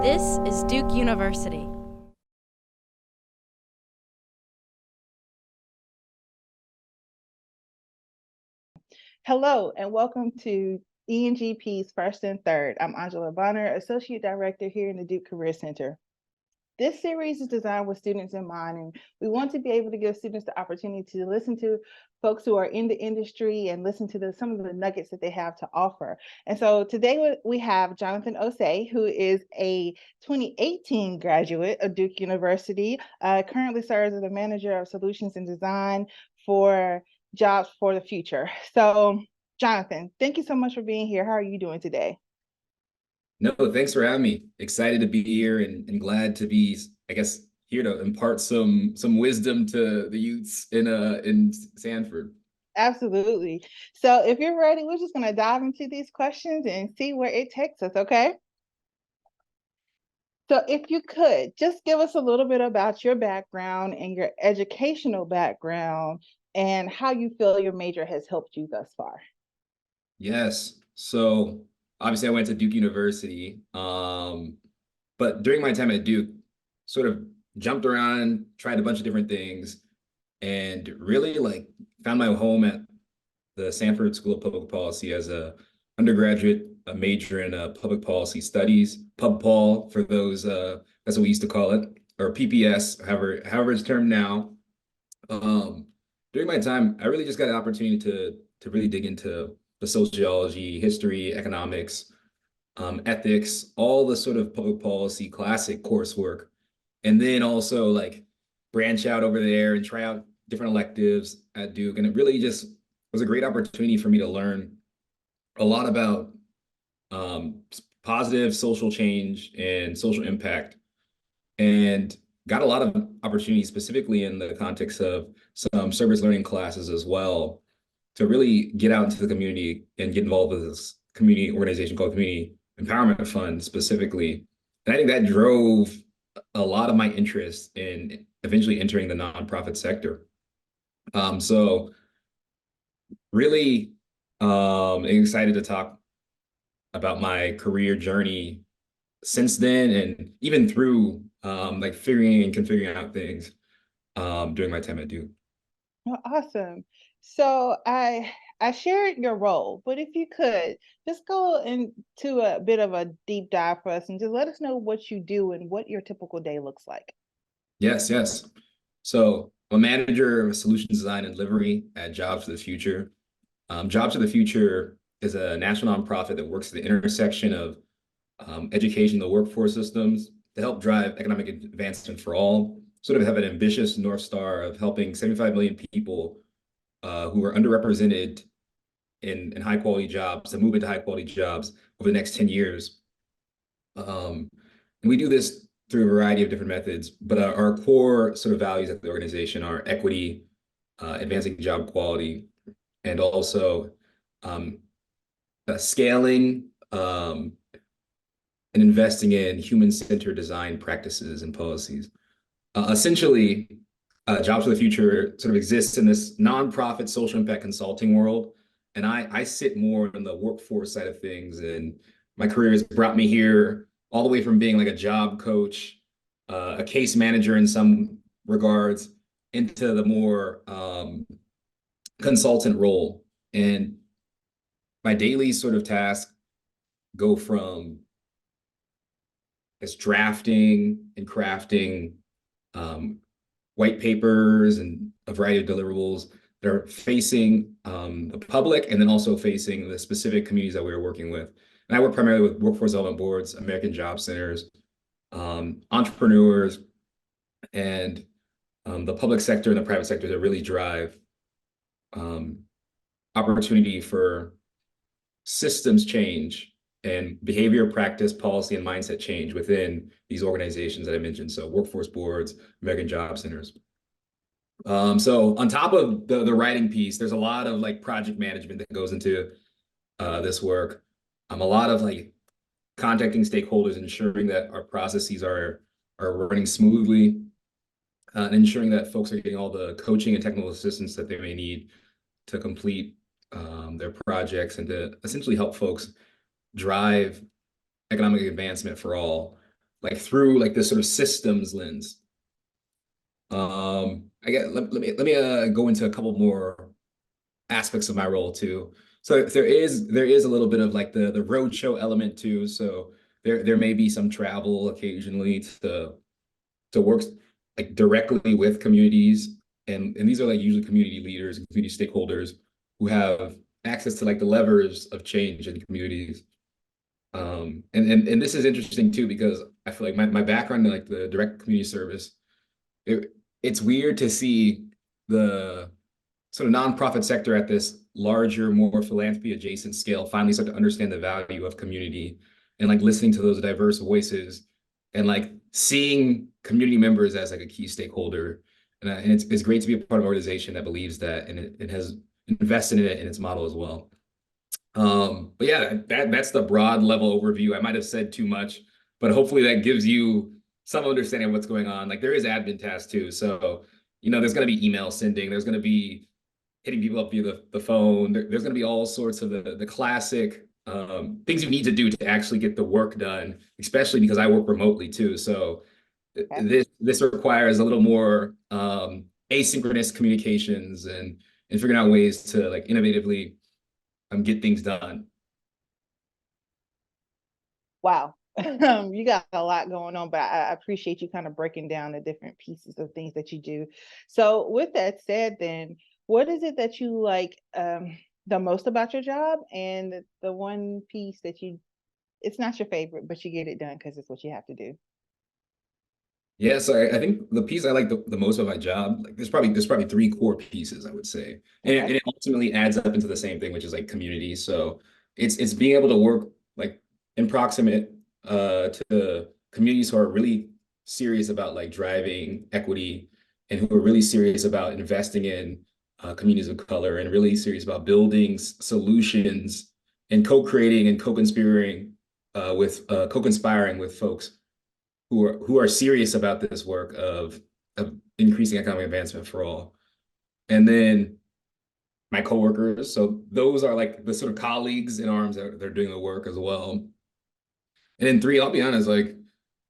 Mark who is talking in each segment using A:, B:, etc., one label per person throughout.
A: This is Duke University.
B: Hello and welcome to EGNP's First and Third. I'm Angela Bonner, Associate Director here in the Duke Career Center. This series is designed with students in mind, and we want to be able to give students the opportunity to listen to folks who are in the industry and listen to some of the nuggets that they have to offer. And so today we have Jonathan Osei, who is a 2018 graduate of Duke University, currently serves as the Manager of Solutions and Design for Jobs for the Future. So Jonathan, thank you so much for being here. How are you doing today?
C: No, thanks for having me. Excited to be here and glad to be, I guess, here to impart some wisdom to the youths in Sanford.
B: Absolutely. So if you're ready, we're just going to dive into these questions and see where it takes us, okay? So if you could, just give us a little bit about your background and your educational background and how you feel your major has helped you thus far.
C: Yes. So obviously I went to Duke University, but during my time at Duke, sort of jumped around, tried a bunch of different things, and really like found my home at the Sanford School of Public Policy as a undergraduate, a major in public policy studies, Pub Pol for those, that's what we used to call it, or PPS, however it's termed now. During my time, I really just got an opportunity to really dig into the sociology, history, economics, ethics, all the sort of public policy classic coursework, and then also like branch out over there and try out different electives at Duke. And it really just was a great opportunity for me to learn a lot about um, positive social change and social impact, and got a lot of opportunities specifically in the context of some service learning classes as well to really get out into the community and get involved with this community organization called Community Empowerment Fund specifically. And I think that drove a lot of my interest in eventually entering the nonprofit sector. So really excited to talk about my career journey since then and even through like figuring and configuring out things during my time at Duke.
B: Well, awesome. So I shared your role, but if you could just go into a bit of a deep dive for us and just let us know what you do and what your typical day looks like.
C: Yes, yes. So I'm a manager of solution design and delivery at Jobs for the Future. Jobs for the Future is a national nonprofit that works at the intersection of education, the workforce systems to help drive economic advancement for all. Sort of have an ambitious North Star of helping 75 million people who are underrepresented in high quality jobs to move into high quality jobs over the next 10 years. And we do this through a variety of different methods, but our core sort of values at the organization are equity, advancing job quality, and also um, scaling and investing in human-centered design practices and policies. Essentially, Jobs for the Future sort of exists in this nonprofit social impact consulting world. And I sit more on the workforce side of things. And my career has brought me here all the way from being like a job coach, a case manager in some regards, into the more consultant role. And my daily sort of tasks go from as drafting and crafting white papers and a variety of deliverables that are facing the public and then also facing the specific communities that we're working with. And I work primarily with workforce development boards, American job centers, entrepreneurs, and the public sector and the private sector that really drive opportunity for systems change and behavior, practice, policy, and mindset change within these organizations that I mentioned. So workforce boards, American job centers. So on top of the writing piece, there's a lot of like project management that goes into this work. A lot of like contacting stakeholders, ensuring that our processes are running smoothly, and ensuring that folks are getting all the coaching and technical assistance that they may need to complete their projects and to essentially help folks drive economic advancement for all. like through like this sort of systems lens. I get let me go into a couple more aspects of my role too. So there is a little bit of like the roadshow element too. So there may be some travel occasionally to work like directly with communities, and these are like usually community leaders and community stakeholders who have access to like the levers of change in communities. And this is interesting too because I feel like my background in like the direct community service, it's weird to see the sort of nonprofit sector at this larger, more philanthropy adjacent scale finally start to understand the value of community and like listening to those diverse voices and like seeing community members as like a key stakeholder. And it's great to be a part of an organization that believes that and it has invested in it in its model as well. But yeah, that's the broad level overview. I might have said too much, but hopefully that gives you some understanding of what's going on. Like there is admin tasks too. So, there's going to be email sending, there's going to be hitting people up via the phone. There's going to be all sorts of the classic things you need to do to actually get the work done, especially because I work remotely too. So this requires a little more asynchronous communications and figuring out ways to like innovatively get things done.
B: Wow. You got a lot going on, but I appreciate you kind of breaking down the different pieces of things that you do. So with that said, then what is it that you like the most about your job, and the one piece that it's not your favorite, but you get it done because it's what you have to do?
C: Yeah, so I think the piece I like the most about my job, like there's probably three core pieces I would say, and it ultimately adds up into the same thing, which is like community. So it's being able to work like in proximate to communities who are really serious about like driving equity and who are really serious about investing in communities of color and really serious about building solutions and co-creating and co-conspiring with folks who are serious about this work of increasing economic advancement for all. And then my coworkers, so those are like the sort of colleagues in arms that they're doing the work as well. And then three, I'll be honest, like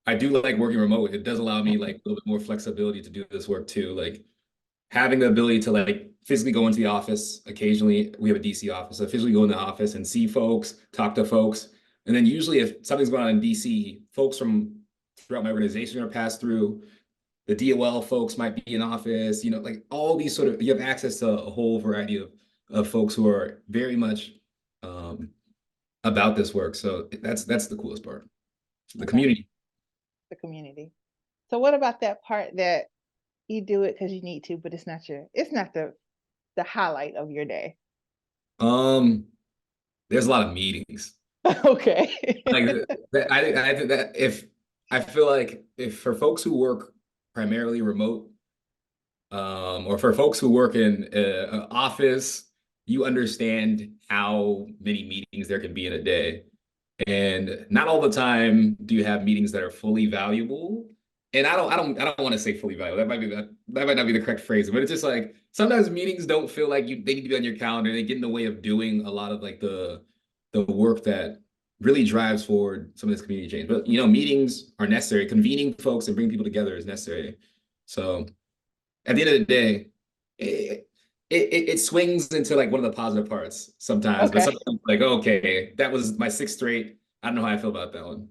C: I do like working remote. It does allow me like a little bit more flexibility to do this work too. Like having the ability to like physically go into the office occasionally. We have a DC office, so physically go in the office and see folks, talk to folks. And then usually if something's going on in DC, folks from throughout my organization are going to pass through. The DOL folks might be in office, like all these sort of, you have access to a whole variety of folks who are very much about this work. So that's the coolest part, the community.
B: The community. So what about that part that you do it because you need to, but it's not the highlight of your day?
C: There's a lot of meetings.
B: Okay.
C: Like I think that I feel like if for folks who work primarily remote, or for folks who work in an office, you understand how many meetings there can be in a day. And not all the time do you have meetings that are fully valuable. And I don't want to say fully valuable. That might not be the correct phrase, but it's just like sometimes meetings don't feel like they need to be on your calendar. They get in the way of doing a lot of like the work that really drives forward some of this community change. But meetings are necessary. Convening folks and bringing people together is necessary. So at the end of the day, it swings into like one of the positive parts sometimes, but
B: Okay.
C: sometimes like, okay, that was my sixth straight. I don't know how I feel about that one.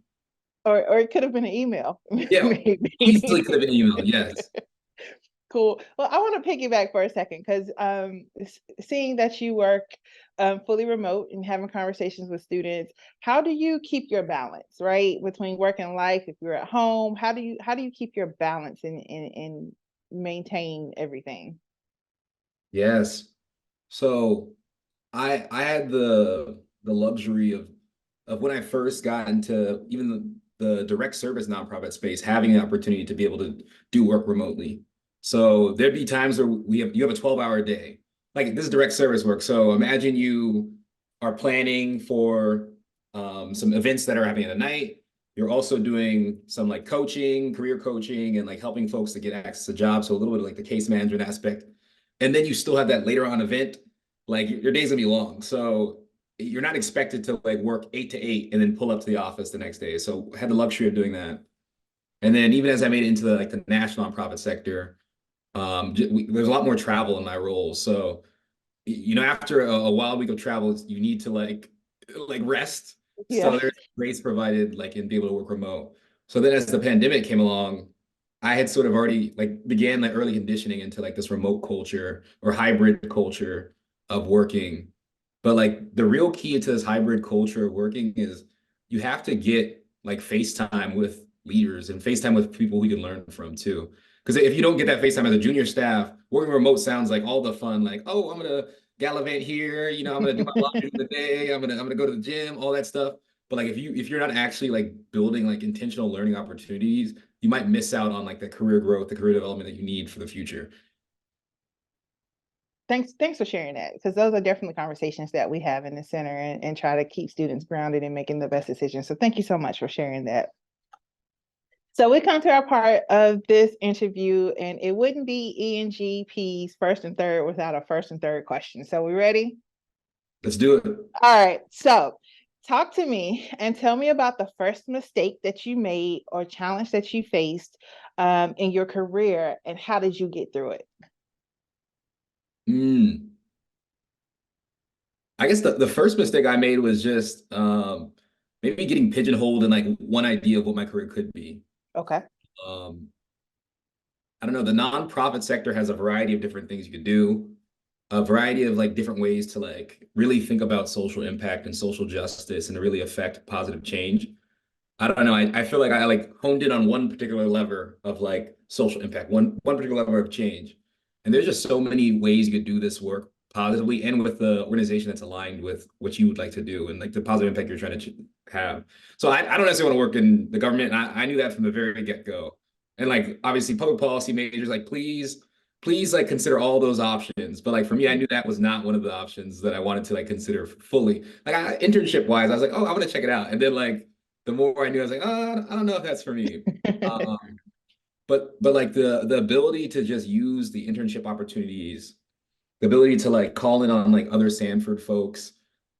B: Or it could have been an email.
C: Yeah,
B: Maybe.
C: easily could have been email. Yes.
B: Cool. Well, I want to piggyback for a second because seeing that you work fully remote and having conversations with students, how do you keep your balance, right, between work and life? If you're at home, how do you keep your balance and maintain everything?
C: Yes. So I had the luxury of when I first got into even the direct service nonprofit space, having the opportunity to be able to do work remotely. So there'd be times where you have a 12-hour day. Like this is direct service work. So imagine you are planning for some events that are happening at night. You're also doing some like coaching, career coaching, and like helping folks to get access to jobs. So a little bit of like the case management aspect. And then you still have that later on event. Like your day's gonna be long. So you're not expected to like work 8 to 8 and then pull up to the office the next day. So I had the luxury of doing that. And then even as I made it into the national nonprofit sector, there's a lot more travel in my role. So, after a wild week of travel, you need to like rest. So
B: Yeah.
C: there's grace provided and be able to work remote. So then as the pandemic came along, I had sort of already began early conditioning into this remote culture or hybrid culture of working. But the real key to this hybrid culture of working is you have to get FaceTime with leaders and FaceTime with people who you can learn from too. Because if you don't get that FaceTime as a junior staff, working remote sounds like all the fun, oh, I'm gonna gallivant here, I'm gonna do my laundry for the day, I'm gonna go to the gym, all that stuff. But if you're not actually building intentional learning opportunities, you might miss out on the career growth, the career development that you need for the future.
B: Thanks for sharing that, because those are definitely conversations that we have in the center and try to keep students grounded and making the best decisions. So thank you so much for sharing that. So we come to our part of this interview, and it wouldn't be ENGP's first and third without a first and third question. So we ready?
C: Let's do it.
B: All right. So talk to me and tell me about the first mistake that you made or challenge that you faced in your career, and how did you get through it?
C: I guess the first mistake I made was just maybe getting pigeonholed in one idea of what my career could be.
B: Okay.
C: Um, I don't know, the nonprofit sector has a variety of different things you could do, a variety of different ways to really think about social impact and social justice and to really affect positive change. I don't know. I feel like I honed in on one particular lever of social impact, one particular lever of change. And there's just so many ways you could do this work positively and with the organization that's aligned with what you would like to do and the positive impact you're trying to have. So I don't necessarily want to work in the government. And I knew that from the very get-go. And obviously public policy majors, please consider all those options. But for me, I knew that was not one of the options that I wanted to consider fully. Internship wise, I was I want to check it out. And then the more I knew, I was oh, I don't know if that's for me. But the ability to just use the internship opportunities, the ability to call in on other Sanford folks,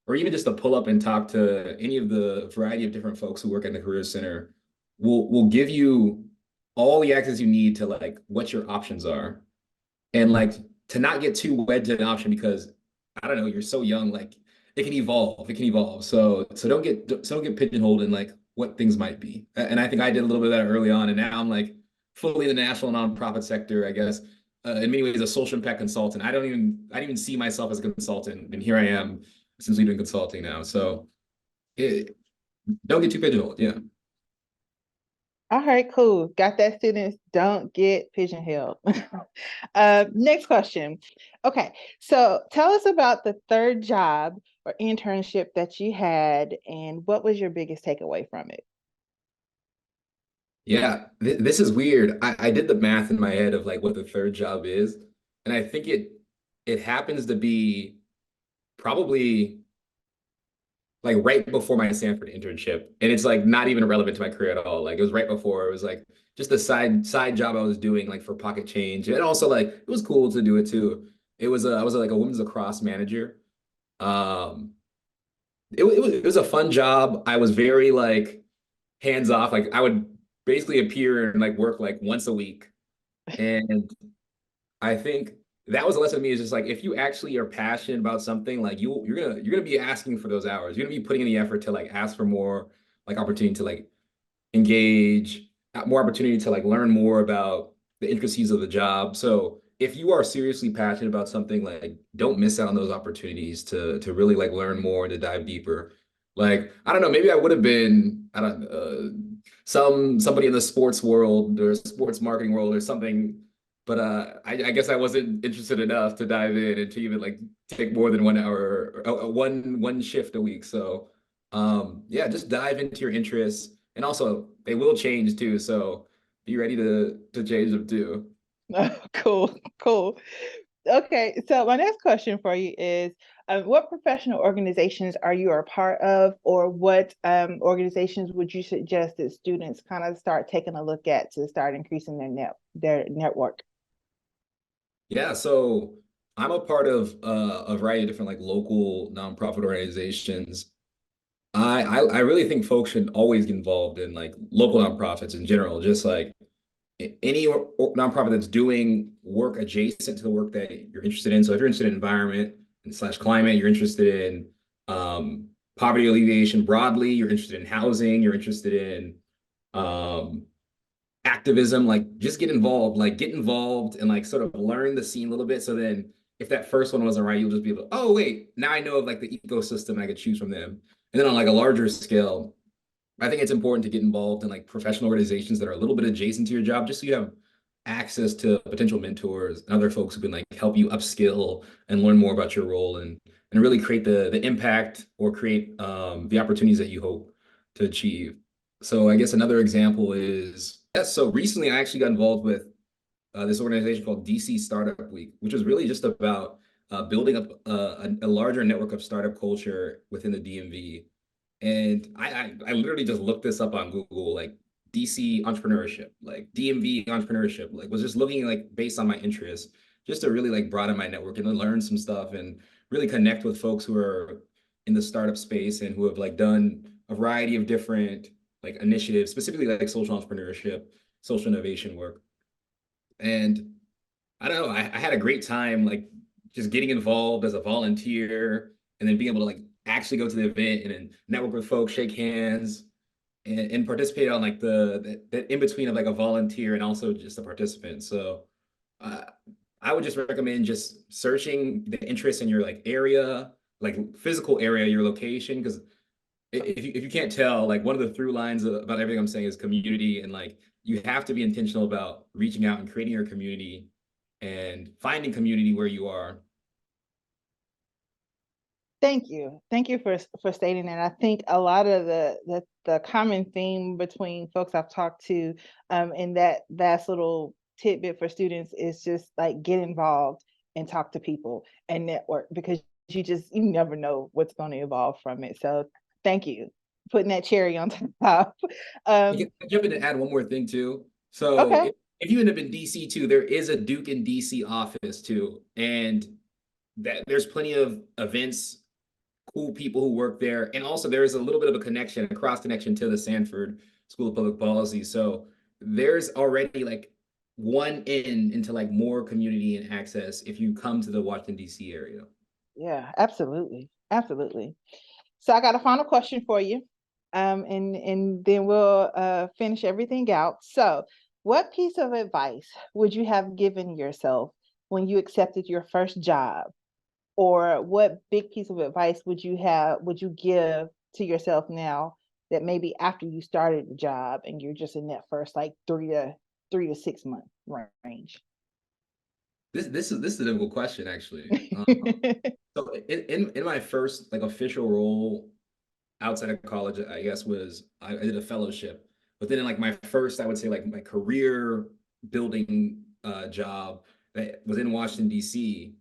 C: or even just to pull up and talk to any of the variety of different folks who work at the Career Center will give you all the access you need to what your options are. And to not get too wed to an option because I don't know, you're so young, it can evolve. It can evolve. So don't get pigeonholed in what things might be. And I think I did a little bit of that early on. And now I'm fully in the national nonprofit sector, I guess. In many ways, a social impact consultant. I didn't even see myself as a consultant, and here I am, essentially doing consulting now. So, don't get too pigeonholed. Yeah.
B: All right, cool. Got that, students. Don't get pigeonholed. Next question. Okay, so tell us about the third job or internship that you had, and what was your biggest takeaway from it?
C: Yeah, this is weird. I did the math in my head of what the third job is, and I think it happens to be probably right before my Stanford internship, and it's not even relevant to my career at all. It was right before. It was just a side job I was doing for pocket change, and also it was cool to do it too. It was I was a women's lacrosse manager. Um, it was a fun job. I was very hands off. I would basically appear and work once a week, and I think that was a lesson to me is just if you actually are passionate about something, you're gonna be asking for those hours. You're gonna be putting in the effort to ask for more opportunity to engage, more opportunity to learn more about the intricacies of the job. So if you are seriously passionate about something, don't miss out on those opportunities to really learn more and to dive deeper. I don't know, maybe I would have been I don't somebody in the sports world or sports marketing world or something, but I guess I wasn't interested enough to dive in and to even take more than 1 hour or one shift a week. So yeah, just dive into your interests, and also they will change too. So be ready to change them too.
B: Cool, cool. Okay, so my next question for you is, what professional organizations are you a part of, or what organizations would you suggest that students kind of start taking a look at to start increasing their network?
C: Yeah, so I'm a part of a variety of different local nonprofit organizations. I really think folks should always get involved in like local nonprofits in general, just like any nonprofit that's doing work adjacent to the work that you're interested in. So if you're interested in environment and slash climate, you're interested in poverty alleviation broadly, you're interested in housing, you're interested in um, activism, like just get involved and like sort of learn the scene a little bit. So then if that first one wasn't right, you'll just be able to, oh wait, now I know of like the ecosystem I could choose from them. And then on like a larger scale, I think it's important to get involved in like professional organizations that are a little bit adjacent to your job, just so you have access to potential mentors and other folks who can like help you upskill and learn more about your role and really create the impact or create the opportunities that you hope to achieve. So I guess another example is, yes, so recently I actually got involved with this organization called DC Startup Week, which is really just about building up a larger network of startup culture within the DMV. And I literally just looked this up on Google, like DC entrepreneurship, like DMV entrepreneurship, like was just looking like based on my interests, just to really like broaden my network and learn some stuff and really connect with folks who are in the startup space and who have like done a variety of different like initiatives, specifically like social entrepreneurship, social innovation work. And I don't know, I had a great time like just getting involved as a volunteer and then being able to like actually go to the event and then network with folks, shake hands, and participate on like the in between of like a volunteer and also just a participant. So uh, I would just recommend just searching the interest in your like area, like physical area, your location, because if you can't tell, like one of the through lines about everything I'm saying is community, and like you have to be intentional about reaching out and creating your community and finding community where you are.
B: Thank you. Thank you for stating that. I think a lot of the common theme between folks I've talked to in that vast little tidbit for students is just like get involved and talk to people and network, because you never know what's going to evolve from it. So thank you for putting that cherry on top.
C: You can jump in to add one more thing too. So
B: Okay.
C: if you end up in DC too, there is a Duke in DC office too, and that there's plenty of events, cool people who work there, and also there is a little bit of a connection, a cross connection to the Sanford School of Public Policy. So there's already like one in into like more community and access if you come to the Washington DC area.
B: Yeah, absolutely. Absolutely. So I got a final question for you. And then we'll finish everything out. So, what piece of advice would you have given yourself when you accepted your first job? Or what big piece of advice would you give to yourself now that maybe after you started the job and you're just in that first like 3 to 6 month range?
C: This is a difficult question actually. So in my first like official role outside of college, I guess was I did a fellowship, but then in like my first, I would say like my career building job that was in Washington D.C.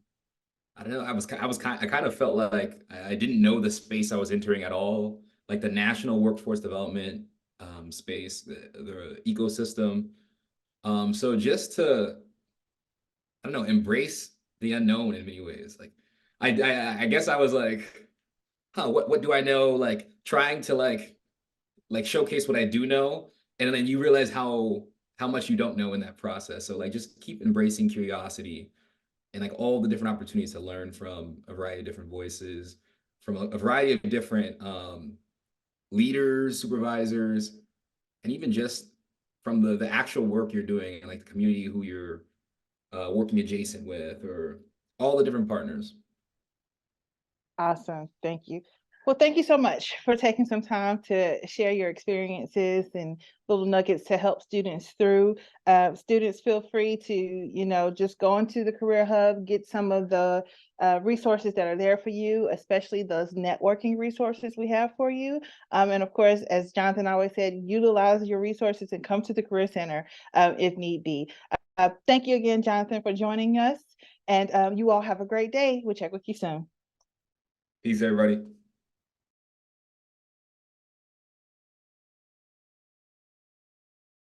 C: I don't know. I kind of felt like I didn't know the space I was entering at all, like the national workforce development space, the ecosystem. So just to I don't know, embrace the unknown in many ways. Like I guess I was like, huh, what do I know? Like trying to like showcase what I do know, and then you realize how much you don't know in that process. So like just keep embracing curiosity and like all the different opportunities to learn from a variety of different voices, from a variety of different leaders, supervisors, and even just from the actual work you're doing and like the community who you're working adjacent with, or all the different partners.
B: Awesome. Thank you. Well, thank you so much for taking some time to share your experiences and little nuggets to help students through. Students, feel free to, just go into the Career Hub, get some of the resources that are there for you, especially those networking resources we have for you. And of course, as Jonathan always said, utilize your resources and come to the Career Center if need be. Thank you again, Jonathan, for joining us. And you all have a great day. We'll check with you soon.
C: Peace, everybody.